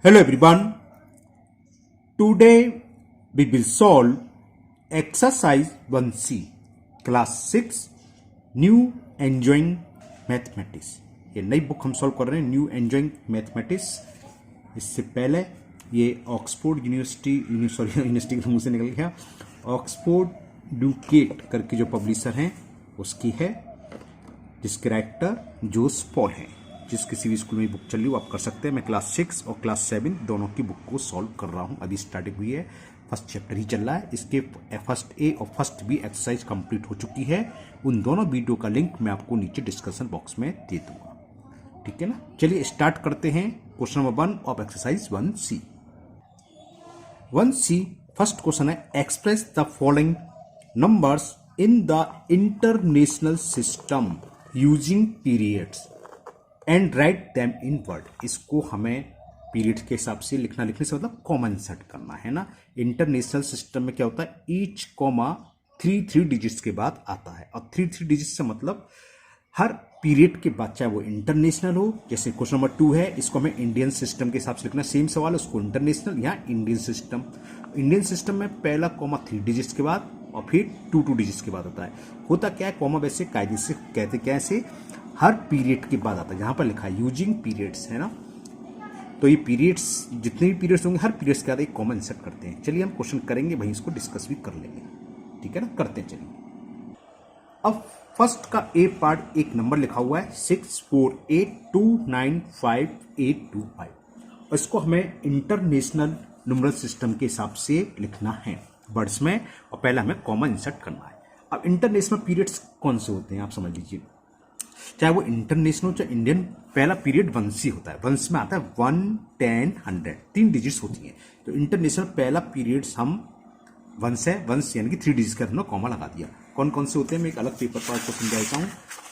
Hello everyone. Today we will solve exercise 1C class 6 new enjoying mathematics. ये नई book हम solve कर रहे हैं, न्यू एंजॉइंग मैथमेटिक्स। इससे पहले ये ऑक्सफोर्ड यूनिवर्सिटी के मुंह से निकल गया, ऑक्सफोर्ड ड्यूकेट करके जो पब्लिशर हैं उसकी है, जिसके राइटर जोस पॉल हैं। जिस किसी भी स्कूल में बुक चल रही हो आप कर सकते हैं। मैं क्लास 6 और क्लास 7 दोनों की बुक को सॉल्व कर रहा हूँ। अभी स्टार्टिंग हुई है, फर्स्ट चैप्टर ही चल रहा है। इसके फर्स्ट ए और फर्स्ट बी एक्सरसाइज कंप्लीट हो चुकी है। उन दोनों वीडियो का लिंक मैं आपको नीचे डिस्कशन बॉक्स में दे दूंगा, ठीक है ना। चलिए स्टार्ट करते हैं। Question number 1 of exercise 1C। 1C first question है, express the following numbers in the international system using periods and write them in word. इसको हमें पीरियड के हिसाब से लिखने से मतलब कॉमन सेट करना है ना। इंटरनेशनल सिस्टम में क्या होता है, ईच कॉमा 3 डिजिट्स के बाद आता है, और 3 डिजिट्स से मतलब हर पीरियड के बाद, चाहे वो इंटरनेशनल हो, जैसे क्वेश्चन नंबर 2 है, इसको हमें इंडियन सिस्टम के हिसाब से लिखना। सेम सवाल है, उसको इंटरनेशनल या इंडियन सिस्टम। इंडियन सिस्टम में पहला कॉमा 3 डिजिट्स के बाद और फिर 2 डिजिट्स के बाद होता है। होता क्या है, कॉमा वैसे कायदे से कहते कैसे, हर पीरियड के बाद आता है। यहाँ पर लिखा है यूजिंग पीरियड्स, है ना। तो ये पीरियड्स, जितने भी पीरियड्स होंगे हर पीरियड्स के बाद एक कॉमन इंसर्ट करते हैं। चलिए हम क्वेश्चन करेंगे, वहीं इसको डिस्कस भी कर लेंगे, ठीक है ना। करते हैं चलिए। अब फर्स्ट का ए पार्ट एक नंबर लिखा हुआ है 6482955825, और इसको हमें इंटरनेशनल न्यूमरल सिस्टम के हिसाब से लिखना है वर्ड्स में, और पहला हमें कॉमन इंसर्ट करना है। अब इंटरनेशनल पीरियड्स कौन से होते हैं आप समझ लीजिए, चाहे वो इंटरनेशनल चाहे इंडियन। पहला पीरियड 1C होता है, 1 में आता है 1, 10, 100, 3 डिजिट्स होती हैं। तो इंटरनेशनल पहला पीरियड हम 1 है, 1 यानी कि 3 डिजिट्स का हमने कॉमा लगा दिया। कौन कौन से होते हैं मैं एक अलग पेपर पर आपको समझाता हूँ।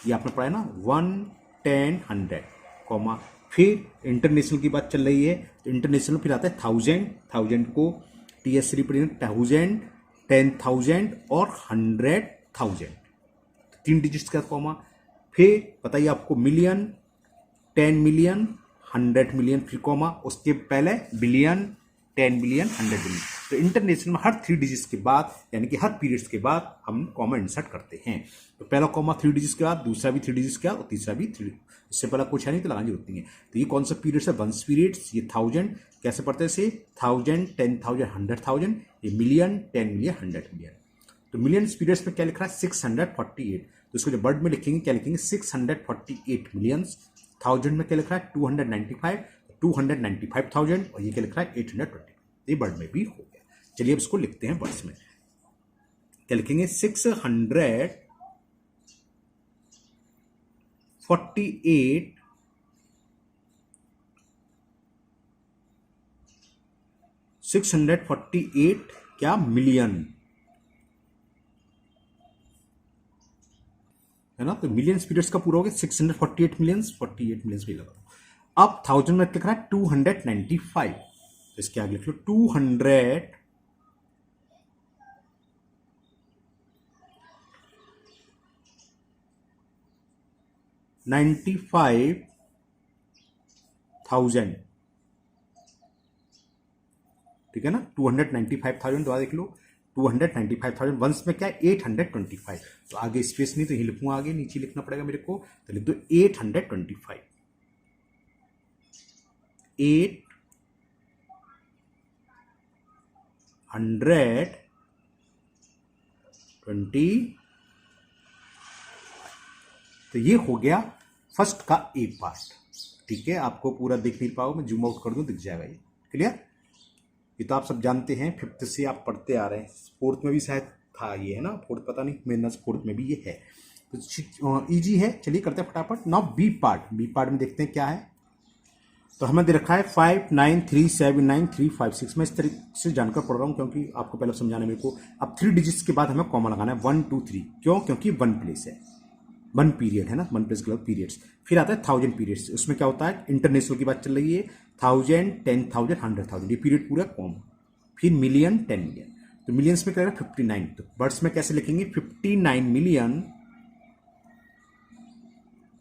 ये आपने पढ़ा है ना, 1, 10, 100 कॉमा, फिर इंटरनेशनल की बात चल रही है तो इंटरनेशनल फिर आता है 1000 को TS से रिप्रेजेंट 1000, 10,000 और 100,000, 3 डिजिट्स का कॉमा। फिर बताइए आपको मिलियन, 10 मिलियन, 100 मिलियन, फिर कॉमा, उसके पहले बिलियन, 10 बिलियन, 100 बिलियन। तो इंटरनेशनल में हर 3 डिजिट्स के बाद यानी कि हर पीरियड्स के बाद हम कॉमा इंसर्ट करते हैं। तो पहला कॉमा 3 डिजिट्स के बाद, दूसरा भी 3 डिजिट्स के बाद, और तीसरा भी 3। इससे पहला कुछ है नहीं तो लगानी जरूरत नहीं है। तो ये कौन सा पीरियड्स है, 1 पीरियड्स। ये 1000 कैसे पढ़ते हैं, से 1000, 10,000, 100,000, ये मिलियन, 10 मिलियन, 100 मिलियन। तो मिलियन पीरियड्स में क्या लिख रहा है, 648। तो इसको जो वर्ड में लिखेंगे क्या लिखेंगे, 648 मिलियंस। 1000 में क्या लिख रहा है, 295, 295,000, और ये क्या लिख रहा है, 820। ये वर्ड में भी हो गया। चलिए अब इसको लिखते हैं वर्ड्स में। क्या लिखेंगे, 648 648 क्या मिलियन, है ना। तो मिलियंस पीरियड्स का पूरा हो गया, 648 मिलियंस, 48 मिलियंस भी लगा। अब 1000 में लिख रहा है 295, इसके आगे लिख लो 295,000, ठीक है ना। 295,000 दोबारा देख लो, 295,000। वंस में क्या है, 825। तो आगे स्पेस नहीं तो यही लिखूंगा, आगे नीचे लिखना पड़ेगा मेरे को। तो लिख दो 825, 820। तो ये हो गया फर्स्ट का ए पार्ट, ठीक है। आपको पूरा देख नहीं पाओ, मैं जूम आउट कर दूं दिख जाएगा ये, क्लियर। ये तो आप सब जानते हैं, 5th से आप पढ़ते आ रहे हैं। 4th में भी शायद था ये, है ना, 4th पता नहीं, मेरे 4th में भी ये है। तो इजी है। चलिए करते हैं फटाफट। नाउ बी पार्ट में देखते हैं क्या है। तो हमें दे रखा है 5937935 मैं इस तरीके से जानकर पढ़ रहा हूँ क्योंकि आपको पहले समझाना मेरे को। अब 3 डिजिट्स के बाद हमें कॉमा लगाना है, 1, 2, 3। क्यों, क्योंकि 1 प्लेस है, 1 पीरियड है ना, 1 प्लेस के बाद पीरियड्स। फिर आता है 1000 पीरियड्स, उसमें क्या होता है, इंटरनेशनल की बात चल रही है, 1000, 10,000, 100,000, ये पीरियड पूरा कॉम। फिर मिलियन, 10 मिलियन। तो मिलियंस में क्या है, 59। तो वर्ड्स में कैसे लिखेंगे, 59 मिलियन,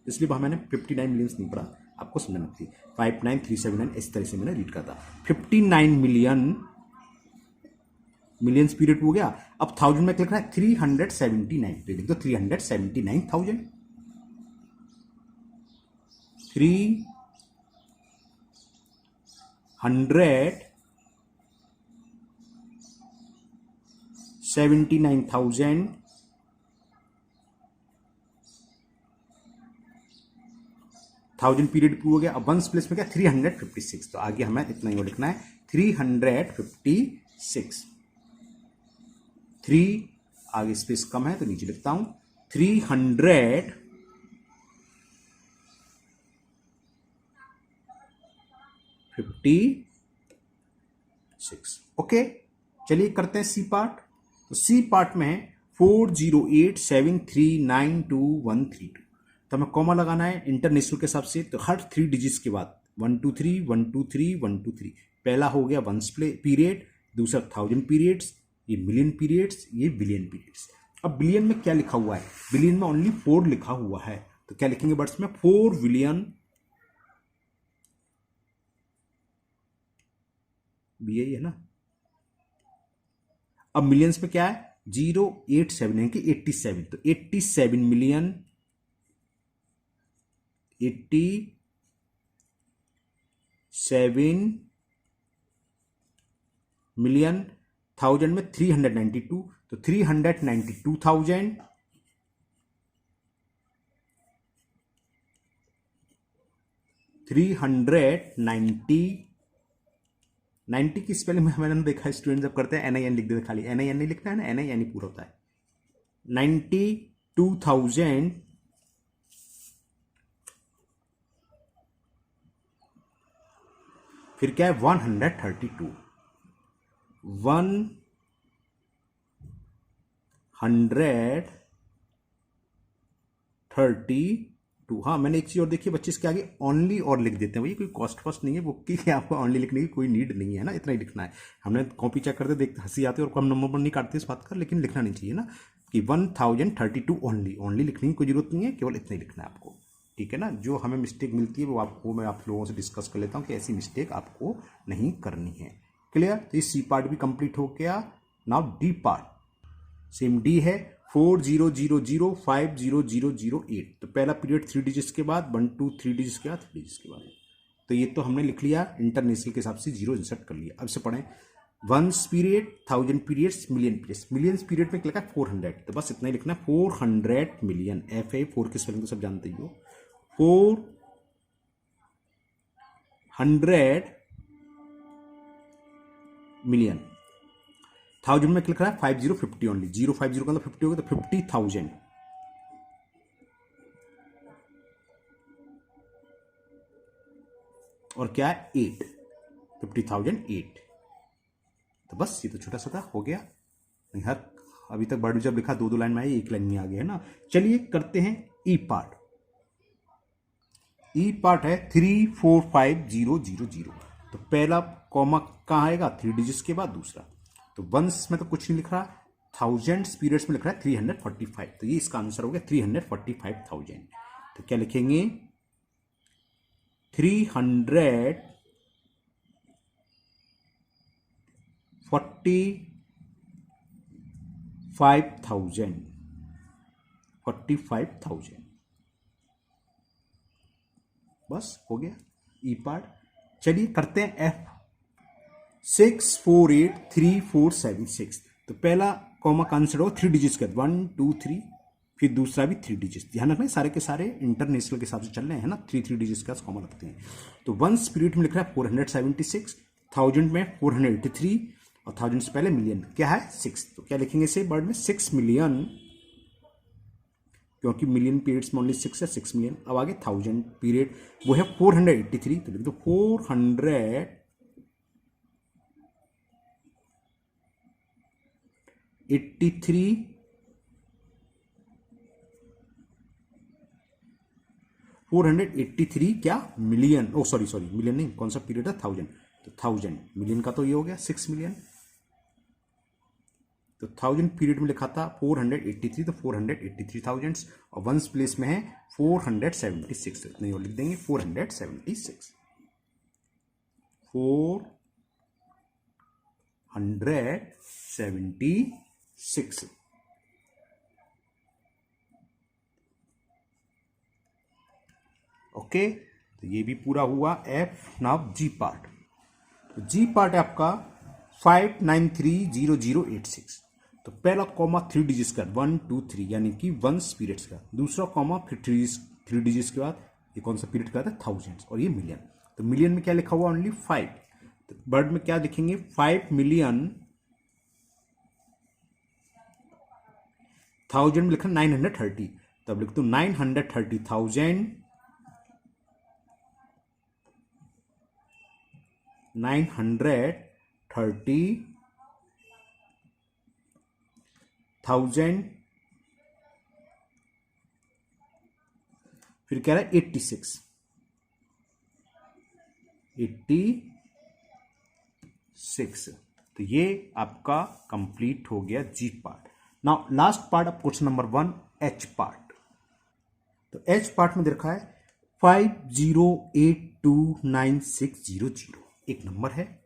इसलिए मैंने 59 मिलियंस नहीं पढ़ा। आपको समझना थी। 59379 इस तरह से मैंने रीड करता। 59 मिलियंस पीरियड हो गया। अब 1000 में लिख रहा है 379, तो लिख दो 379,000। 379,000 1000 पीरियड हो गया। अब वंस प्लेस में क्या 356, तो आगे हमें इतना ही लिखना है 356। 3 आगे स्पेस कम है तो नीचे लिखता हूं 356। ओके, चलिए करते हैं सी पार्ट। तो सी पार्ट में है 40873923132, तो हमें कॉमा लगाना है इंटरनेशनल के हिसाब से। तो हर 3 डिजिट्स के बाद 123 123 123, पहला हो गया वंस पीरियड, दूसरा 1000 पीरियड्स, ये मिलियन पीरियड्स, ये बिलियन पीरियड्स। अब बिलियन में क्या लिखा हुआ है, बिलियन में ओनली 4 लिखा हुआ है, तो क्या लिखेंगे वर्ड्स में 4 बिलियन, यही है ना। अब मिलियंस में क्या है 087 यानी कि 87, तो 87 मिलियन, 87 मिलियन। 1000 में 392, तो 392,000 390 की स्पेलिंग में मैंने देखा स्टूडेंट जब करते हैं NIN लिख देते, खाली NIN नहीं लिखना है ना, NIN ही पूरा होता है। 92,000 फिर क्या है 132, 132। हाँ, मैंने एक चीज और देखी बच्चे, इसके आगे ओनली और लिख देते हैं, भाई कोई कॉस्ट फॉस्ट नहीं है बुक की, आपको ओनली लिखने की कोई नीड नहीं है ना, इतना ही लिखना है। हमने कॉपी चेक करते देखते हंसी आती है और कम नंबर पर नहीं काटते इस बात का, लेकिन लिखना नहीं चाहिए ना कि 1032 ओनली लिखने की कोई जरूरत नहीं है, केवल इतना ही लिखना है आपको, ठीक है ना। जो हमें मिस्टेक मिलती है वो आपको मैं आप लोगों से डिस्कस कर लेता हूँ कि ऐसी मिस्टेक आपको नहीं करनी है। क्लियर, तो ये सी पार्ट भी कंप्लीट हो गया। Now D part, same D है 4000500008, तो पहला पीरियड 3 डिजिट्स के बाद 1 2 3 डिजिट्स के बाद 3 डिजिट्स के बाद, तो ये तो हमने लिख लिया इंटरनेशनल के हिसाब से 0 इंसर्ट कर लिया। अब से पढ़ें ones period, 1000 periods, million periods. Millions period में लिखा है 400, तो बस इतना ही लिखना है 400 मिलियन। एफ है 4 की स्पेलिंग तो सब जानते ही हो, 400 मिलियन। 1000 में लिख रहा है 5050 ओनली, 050 का मतलब 50 होगा, तो 50,000। और क्या है 8, 50,008। तो बस ये तो छोटा सा था, हो गया। नहीं हर अभी तक वर्ड जब लिखा 2 लाइन में आई, 1 लाइन में आ गया है ना। चलिए करते हैं ई पार्ट। ई पार्ट है 345000, तो पहला कॉमा कहाँ आएगा 3 डिजिट्स के बाद, दूसरा तो वंस में तो कुछ नहीं लिख रहा, 1000 पीरियड्स में लिख रहा है 345, तो ये इसका आंसर हो गया 345,000। तो क्या लिखेंगे 345,000 बस हो गया ई पार्ट। चलिए करते हैं एफ 6483476, तो पहला कॉमा का आंसर होगा 3 डिजिट्स का 1 2 3, फिर दूसरा भी 3 डिजिट्स। ध्यान रखना सारे के सारे इंटरनेशनल के हिसाब से चल रहे हैं ना, 3 डिजिट्स का कॉमा लगते हैं। तो वंस पीरियड में लिख रहा है 476, 1000 में 483, और 1000 से पहले मिलियन क्या है 6, तो क्या लिखेंगे इसे वर्ड में 6 मिलियन, क्योंकि मिलियन पीरियड्स में ओनली 6 है, 6 मिलियन। अब आगे 1000 पीरियड वो है 483, तो लिख दो 483 क्या मिलियन, ओ सॉरी मिलियन नहीं, कौन सा पीरियड है 1000, तो 1000 मिलियन का तो ये हो गया 6 मिलियन। तो 1000 पीरियड में लिखा था 483, तो 483,000 और वंस प्लेस में है 476, इतने और लिख देंगे 476, 476। ओके, तो ये भी पूरा हुआ एफ। नाउ जी पार्ट। तो जी पार्ट है आपका 5930086। तो पहला कॉमा 3 डिजिट्स का 1 2 3 यानी कि 1 पीरियड्स का, दूसरा कॉमा फिर 3 डिजिट्स के बाद ये कौन सा पीरियड का था, थाउजेंड्स, और ये मिलियन। तो मिलियन में क्या लिखा हुआ, ओनली 5। तो वर्ड में क्या लिखेंगे, 5 मिलियन, 1000 में लिखा 930, तब लिख दो 930,000, 930,000, फिर कह रहा है 86, तो ये आपका कंप्लीट हो गया G part. Now last part of question number 1, H part. तो एच पार्ट में देखा है 50829600, एक नंबर है।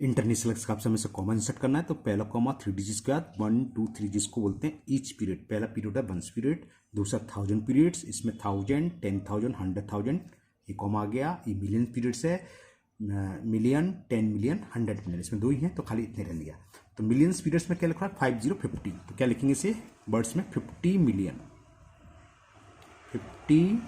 इंटरनेशनल हिसाब से हमें से कॉमन इंसर्ट करना है। तो पहला कॉमा 3 डिजिट्स के बाद 1 2 3 जिसको बोलते हैं ईच पीरियड। पहला पीरियड है 1 पीरियड, दूसरा 1000 पीरियड्स, इसमें 1000, 10,000, 100,000, ये कॉमा आ गया। ये मिलियन पीरियड्स है, मिलियन, 10 मिलियन, 100 मिलियन, इसमें 2 ही हैं तो खाली इतने रह दिया। तो मिलियंस पीरियड्स में क्या लिखा है 5050, तो क्या लिखेंगे इसे वर्ड्स में 50 मिलियन, 50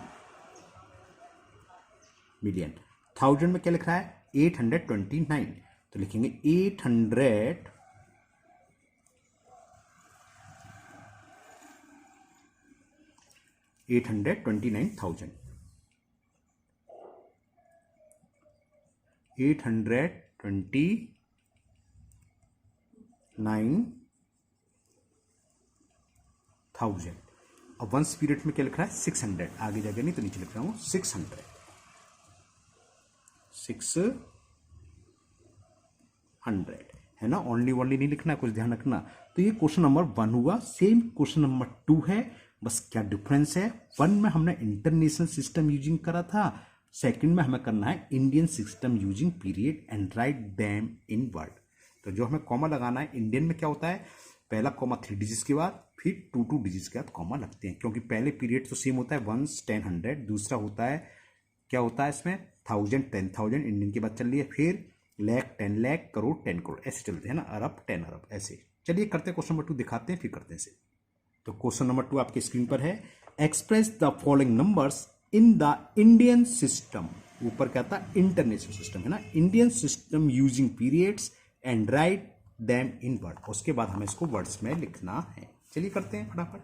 मिलियन। 1000 में क्या लिख रहा है 829, तो लिखेंगे 829,000, 829,000, और वंस पीरियड में क्या लिख रहा है 600, आगे जाकर नहीं तो नीचे लिख रहा हूं 600, 600 है ना। ओनली नहीं लिखना है, कुछ ध्यान रखना। तो ये क्वेश्चन नंबर 1 हुआ। सेम क्वेश्चन नंबर 2 है, बस क्या डिफरेंस है, 1 में हमने इंटरनेशनल सिस्टम यूजिंग करा था, सेकंड में हमें करना है Indian system using period and write them in word. तो जो हमें कॉमा लगाना है, इंडियन में क्या होता है, पहला कॉमा 3 डिजिट्स के बाद फिर 2 डिजिट्स के बाद कॉमा लगते हैं, क्योंकि पहले पीरियड तो सेम होता है 1 10 100, दूसरा होता है क्या होता है इसमें 1000 10,000, इंडियन की बात चल रही है, फिर लाख 10 लाख, करोड़ 10 करोड़, ऐसे चलते हैं ना, अरब 10 अरब, ऐसे। चलिए करते हैं क्वेश्चन नंबर 2, दिखाते हैं फिर करते हैं इसे। तो क्वेश्चन नंबर 2 आपके स्क्रीन पर है, express the following numbers in the Indian system. ऊपर क्या था इंटरनेशनल सिस्टम है ना, Indian system using periods and write them in word. उसके बाद हमें इसको वर्ड्स में लिखना है। चलिए करते हैं फटाफट।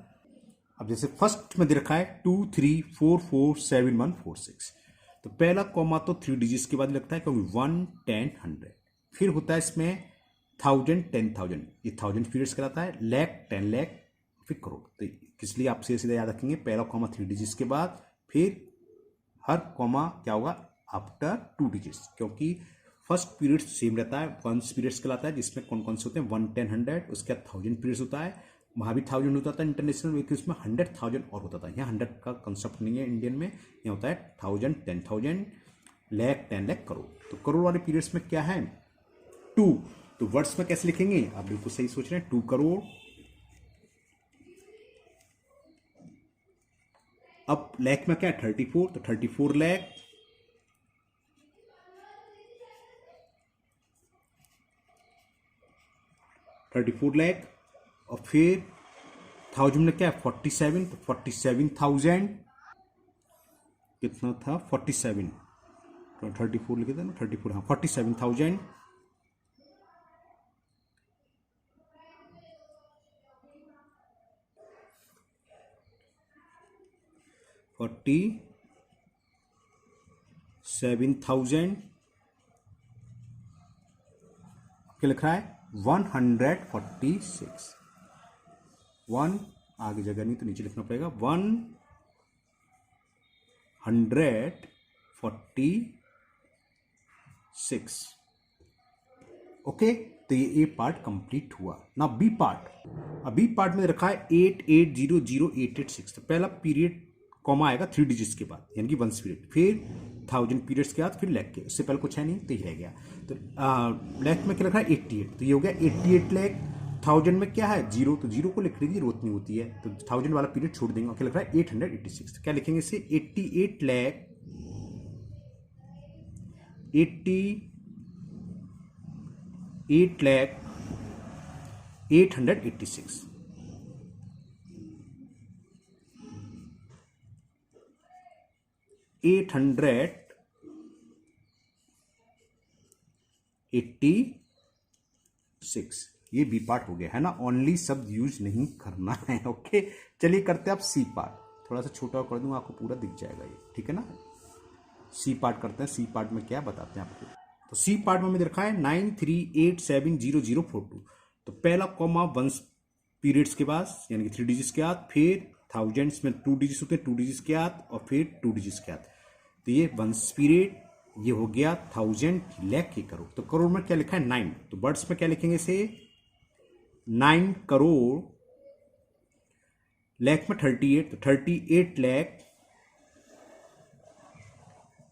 अब जैसे फर्स्ट में दे रखा है 2 3 4 4 7 1 4 6, तो पहला कॉमा तो 3 डिजिट्स के बाद लगता है क्योंकि 1 10 100, फिर होता है इसमें 1000 10,000, ये 1000 पीरियड्स कराता है, लाख 10 लाख, फिर करोड़। तो इसलिए आप सीधे याद रखेंगे पहला कॉमा 3 डिजिट्स के बाद, फिर हर कॉमा क्या होगा आफ्टर 2 डिजिट्स, क्योंकि फर्स्ट पीरियड सेम रहता है, 1 पीरियड्स कहलाता है, जिसमें कौन कौन से होते हैं 1 10 100, उसके बाद 1000 पीरियड्स होता है, वहाँ भी 1000 होता था इंटरनेशनल, उसमें 100,000 और होता था। यहाँ 100 का कंसेप्ट नहीं है इंडियन में, यहाँ होता है 1000 10,000, लाख 10 लाख, करोड़। तो करोड़ वाले पीरियड्स में क्या है 2, तो वर्ड्स में कैसे लिखेंगे, आप बिल्कुल सही सोच रहे हैं, 2 करोड़। अब लाख में क्या है 34, तो 34 लाख, 34 लाख, और फिर 1000 में क्या है 47, तो 47,000, कितना था 47, तो 34 लिखे थे ना 34, हाँ 47,000, 47,000, क्या लिख रहा है 146, 1 आगे जगह नहीं तो नीचे लिखना पड़ेगा 146, ओके, तो ये ए पार्ट कंप्लीट हुआ। ना बी पार्ट, अब बी पार्ट में रखा है 88000886। तो पहला पीरियड कॉमा आएगा 3 डिजिट्स के बाद, यानी कि 1 पीरियड, फिर 1000 पीरियड्स के बाद फिर लैक के, उससे पहले कुछ है नहीं तो ये रह गया। तो लैक में क्या रखा है 88, तो ये हो गया 88 लैक। 1000 में क्या है 0, तो 0 को लिखने की जरूरत नहीं होती है, तो 1000 वाला पीरियड छोड़ देंगे। क्या लिख रहा है 886, तो क्या लिखेंगे इसे 88 लैक 886 886, ये बी पार्ट हो गया है ना। ओनली शब्द यूज नहीं करना है। ओके, चलिए करते हैं आप सी पार्ट। थोड़ा सा छोटा कर दूंगा, आपको पूरा दिख जाएगा ये, ठीक है ना। सी पार्ट करते हैं। सी पार्ट में क्या बताते हैं आपको। तो सी पार्ट में रखा है 93870042। तो पहला कॉमा 1 पीरियड्स के बाद, यानी कि 3 डिजिट्स के बाद, फिर थाउजेंड्स में 2 डिजिट्स होते हैं, 2 डिजिट्स के बाद, और फिर 2 डिजिट्स के बाद। तो ये 1 पीरियड, ये हो गया 1000 लैख के करोड़। तो करोड़ में क्या लिखा है 9, तो वर्ड्स में क्या लिखेंगे इसे 9 करोड़, लैख में 38, तो 38 लैख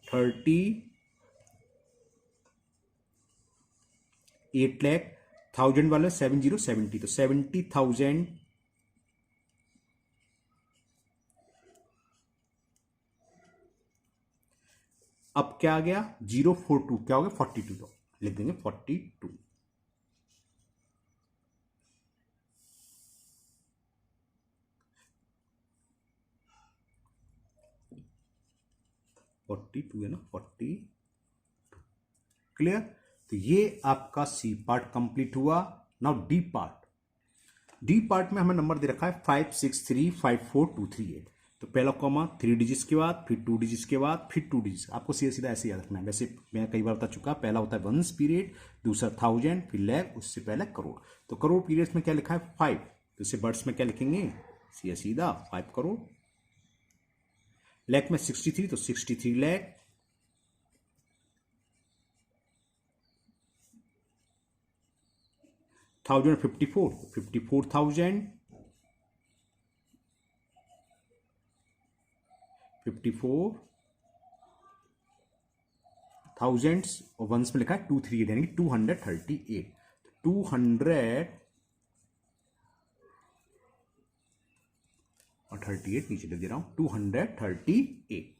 38 लैख, 1000 वाले 7070, तो 70,000 अब क्या आ गया 042, क्या हो गया 42, तो लिख देंगे 42। है ना 42, क्लियर। तो ये आपका सी पार्ट कंप्लीट हुआ। Now D part. D part में हमें नंबर दे रखा है 56354238। तो पहला कॉमा 3 डिजिट्स के बाद, फिर 2 डिजिट्स के बाद, फिर 2 डिजिट्स। आपको सीधा सीधा ऐसे याद रखना है। वैसे मैं कई बार बता चुका, पहला होता है 1 पीरियड, दूसरा 1000, फिर लैख, उससे पहले करोड़। तो करोड़ पीरियड्स में क्या लिखा है 5, तो इसे वर्ड्स में क्या लिखेंगे सीधा सीधा 5 करोड़। लैख में 63, तो 63 लैख। थाउजेंड 54, 54,000, 54 थाउजेंड्स, और वंस में लिखा है 238, यानी कि 238। 200 और 38 नीचे लिख दे रहा हूं 238।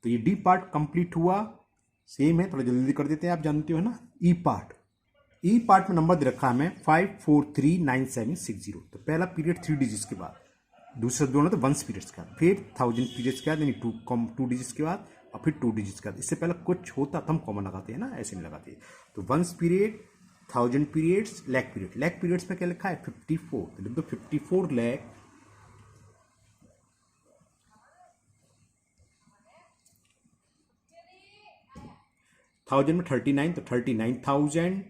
तो ये डी पार्ट कंप्लीट हुआ। सेम है, थोड़ा जल्दी कर देते हैं, आप जानते हो ना। ई पार्ट। ई पार्ट में नंबर दे रखा है हमें 5439760। तो पहला पीरियड 3 डिजिट्स के बाद, दूसरा दोनों तो 1 पीरियड्स के बाद, फिर 1000 पीरियड्स के बाद, यानी 2 डिजिट्स के बाद, और फिर 2 डिजिट्स के बाद। इससे पहले कुछ होता तो हम कॉमन लगाते हैं ना, ऐसे नहीं लगाते। तो 1 period, 1000 periods, lakh period. Lakh periods में क्या लिखा है 54, तो लिख दो 54 लैख। 1000 में 39, तो 39,000,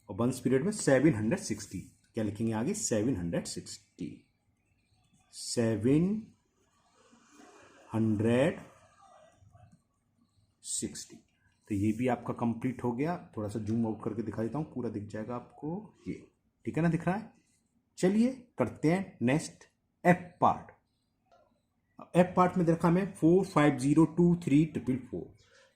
और 1 पीरियड में 760। क्या लिखेंगे आगे 760, 760। तो ये भी आपका कंप्लीट हो गया। थोड़ा सा जूम आउट करके दिखा देता हूं, पूरा दिख जाएगा आपको ये, ठीक है ना, दिख रहा है। चलिए करते हैं next F part. F part में देखा हमें 45023444।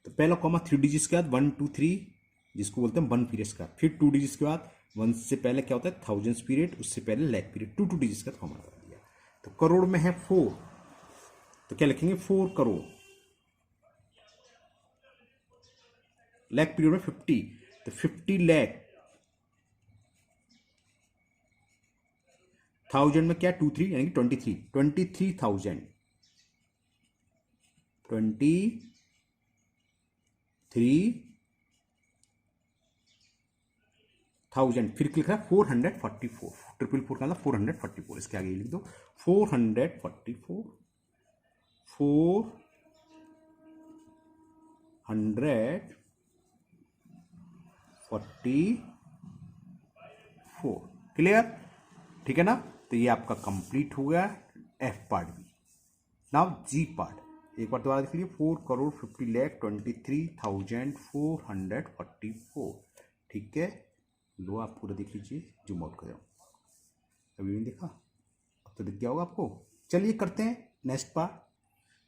तो पहला कॉमा 3 डिजिट्स के बाद 1 2 3, जिसको बोलते हैं 1 पीरियड्स का, फिर 2 डिजिट्स के बाद, 1 से पहले क्या होता है 1000 पीरियड, उससे पहले लैख पीरियड, 2 डिजिट्स का कॉमा कर दिया। तो करोड़ में है 4, तो क्या लिखेंगे 4 करोड़। लैख पीरियड में 50, तो 50 लैख। 1000 में क्या 23, यानी कि 23,000, 23,000। फिर लिख रहा है 444, 444 का मतलब 444, इसके आगे लिख दो 444, 444। क्लियर। ठीक है ना। तो ये आपका कंप्लीट हो गया एफ पार्ट भी। नाउ जी पार्ट एक बार दोबारा देख लीजिए, 4,50,23,444। ठीक है, लो आप पूरा देख लीजिए, जूम आउट कर जाओ। अभी नहीं देखा, अब तो दिख गया होगा आपको। चलिए करते हैं नेक्स्ट पार्ट।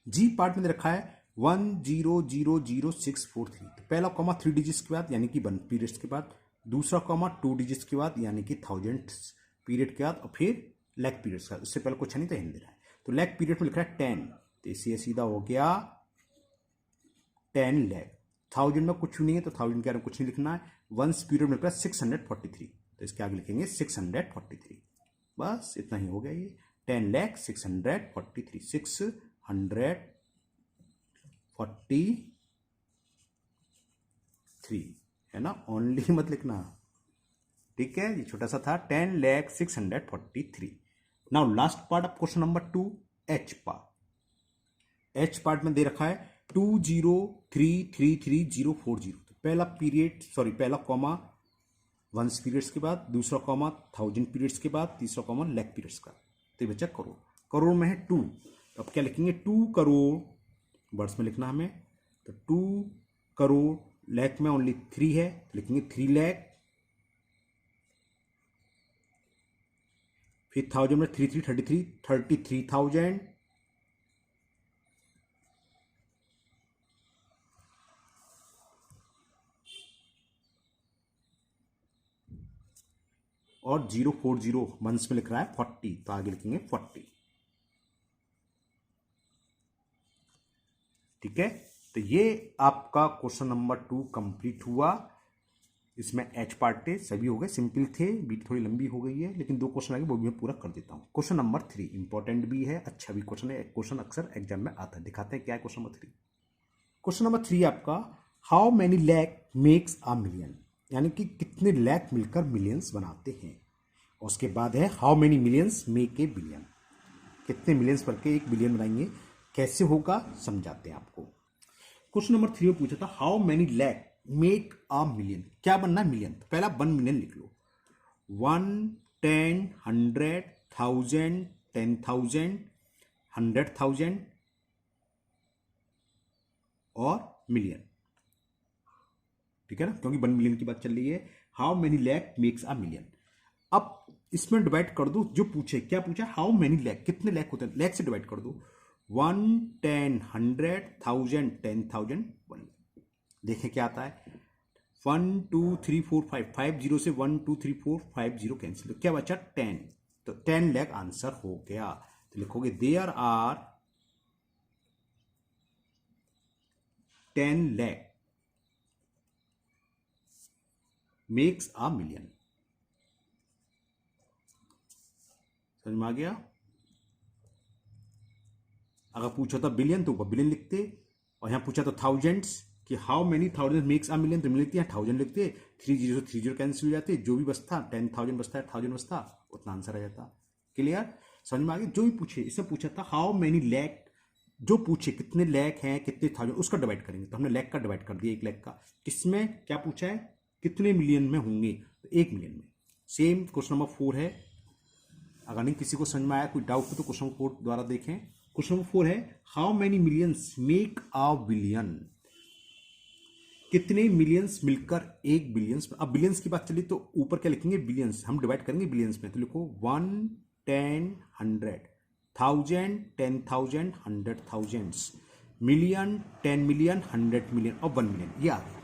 जी पार्ट में रखा है 10,00643। तो पहला कॉमा 3 डिजिट्स के बाद यानी कि 1 पीरियड्स के बाद, दूसरा कॉमा 2 डिजिट्स के बाद यानी कि 1000 पीरियड के बाद, और फिर लैक पीरियड्स का। उससे पहले कुछ नहीं तो हिंदी रहा है। तो लैक पीरियड में लिख रहा है 10, तो इससे सीधा हो गया 10 लैक। 1000 में कुछ नहीं है तो 1000 के बारे में कुछ नहीं लिखना है। वंस पीरियड में लिख रहा है 643, तो इसके आगे लिखेंगे 643। बस इतना ही हो गया ये 10 लैक 643, 643 है ना, ओनली मत लिखना। ठीक है, ये छोटा सा था 10 lakh 643। Now last part of question number 2, H part. H part में दे रखा है 20,333,040। तो पहला पीरियड पहला कॉमा 1 पीरियड्स के बाद, दूसरा कॉमा 1000 पीरियड्स के बाद, तीसरा कॉमा लैक पीरियड्स का। तो बच्चा करोड़, करोड़ में है 2, तो अब क्या लिखेंगे 2 करोड़ वर्ड्स में लिखना हमें। तो 2 करोड़, लैक में ओनली 3 है तो लिखेंगे 3 लैक, फिर 1000 में 3 3 33, 33,000, और 040 मंथ्स में लिख रहा है 40, तो आगे लिखेंगे 40। ठीक है, तो ये आपका क्वेश्चन नंबर 2 कंप्लीट हुआ। इसमें एच पार्ट थे, सभी हो गए, सिंपल थे, बीट थोड़ी लंबी हो गई है, लेकिन 2 क्वेश्चन आगे वो भी मैं पूरा कर देता हूं। क्वेश्चन नंबर 3 इंपॉर्टेंट भी है, अच्छा भी क्वेश्चन है, क्वेश्चन अक्सर एग्जाम में आता है। दिखाते हैं क्या है क्वेश्चन नंबर 3। क्वेश्चन नंबर 3 आपका, how many lakh makes a million, यानी कि कितने लैक मिलकर मिलियंस बनाते हैं। और उसके बाद है how many millions make a billion, कितने मिलियंस भर के 1 बिलियन बनाएंगे, कैसे होगा समझाते हैं आपको। क्वेश्चन नंबर 3 में पूछा था how many lakh make a million, क्या बनना है मिलियन। तो पहला 1 मिलियन लिख लो, 1, 10, 100, 1000, 10,000, 100,000 और मिलियन। ठीक है ना, क्योंकि 1 मिलियन की बात चल रही है। How many lakh makes a million. अब इसमें डिवाइड कर दो, जो पूछे क्या पूछा, हाउ मेनी लैक, कितने लैक होते हैं, लैक से डिवाइड कर दो। 1, 10, 100, 1000, 10,000, 1। देखें क्या आता है, 1 2 3 4 5, 5 0 से 1 2 3 4 5 0 कैंसिल, तो क्या बचा 10, तो 10 लैक आंसर हो गया। तो लिखोगे there are 10 lakh makes a million. समझ में आ गया। अगर पूछा था बिलियन तो ऊपर बिलियन लिखते, और यहां पूछा था थाउजेंड्स कि how many thousand makes a million, तो मिलती है 1000 लिखते, 30 से 30 कैंसिल हो जाते, जो भी बचता 10,000 बचता है, 1000 बचता, उतना आंसर आ जाता। क्लियर, समझ में आ गया। जो भी पूछे, इससे पूछा था हाउ मेनी लैक, जो पूछे कितने लैक हैं, कितने थाउजेंड, उसका डिवाइड करेंगे। तो हमने लैक का डिवाइड कर दिया, 1 लैक का। किसमें क्या पूछा है, कितने मिलियन में होंगे, तो 1 मिलियन में। सेम क्वेश्चन नंबर 4 है। अगर नहीं किसी को समझ में आया, कोई डाउट हो तो क्वेश्चन 4 द्वारा देखें। क्वेश्चन नंबर 4 है how many millions make a billion, कितने मिलियंस मिलकर 1 बिलियंस। अब बिलियंस की बात चली तो ऊपर क्या लिखेंगे, बिलियंस, हम डिवाइड करेंगे बिलियंस में। तो लिखो 1, 10, 100, 1000, 10,000, 100,000, मिलियन, 10 मिलियन, 100 मिलियन और 1 मिलियन, ये आ गया।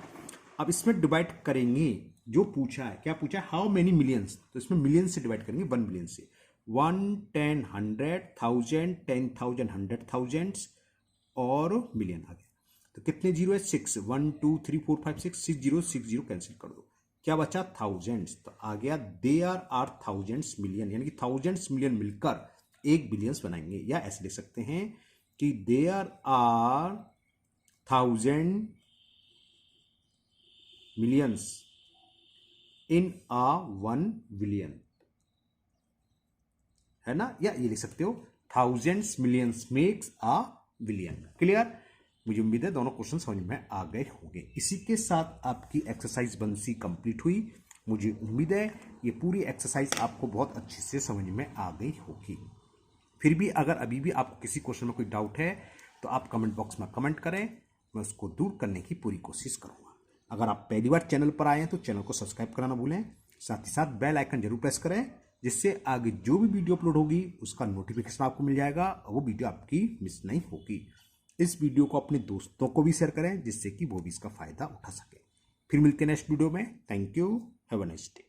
अब इसमें डिवाइड करेंगे, जो पूछा है, क्या पूछा है, हाउ मेनी मिलियंस, तो इसमें मिलियन से डिवाइड करेंगे 1 मिलियन से। 1, 10, 100, 1000, 10,000, 100,000 और मिलियन आ गया। तो कितने जीरो है, 6, 1 2 3 4 5 6, 6 0 6 0 कैंसिल कर दो, क्या बचा थाउजेंड्स। तो आ गया देयर आर थाउजेंड्स मिलियन, यानी कि थाउजेंड्स मिलियन मिलकर 1 बिलियंस बनाएंगे। या ऐसे लिख सकते हैं कि there are 1000 millions in a 1 billion, है ना। या ये लिख सकते हो thousands millions makes a billion. Clear, मुझे उम्मीद है दोनों क्वेश्चन समझ में आ गए होंगे। इसी के साथ आपकी एक्सरसाइज 1C कंप्लीट हुई। मुझे उम्मीद है ये पूरी एक्सरसाइज आपको बहुत अच्छे से समझ में आ गई होगी। फिर भी अगर अभी भी आपको किसी क्वेश्चन में कोई डाउट है तो आप कमेंट बॉक्स में कमेंट करें, मैं उसको दूर करने की पूरी कोशिश करूँगा। अगर आप पहली बार चैनल पर आए हैं तो चैनल को सब्सक्राइब करना ना भूलें, साथ ही साथ बेल आइकन जरूर प्रेस करें, जिससे आगे जो भी वीडियो अपलोड होगी उसका नोटिफिकेशन आपको मिल जाएगा और वो वीडियो आपकी मिस नहीं होगी। इस वीडियो को अपने दोस्तों को भी शेयर करें, जिससे कि वो भी इसका फायदा उठा सके। फिर मिलते हैं नेक्स्ट वीडियो में। Thank you, have a nice day.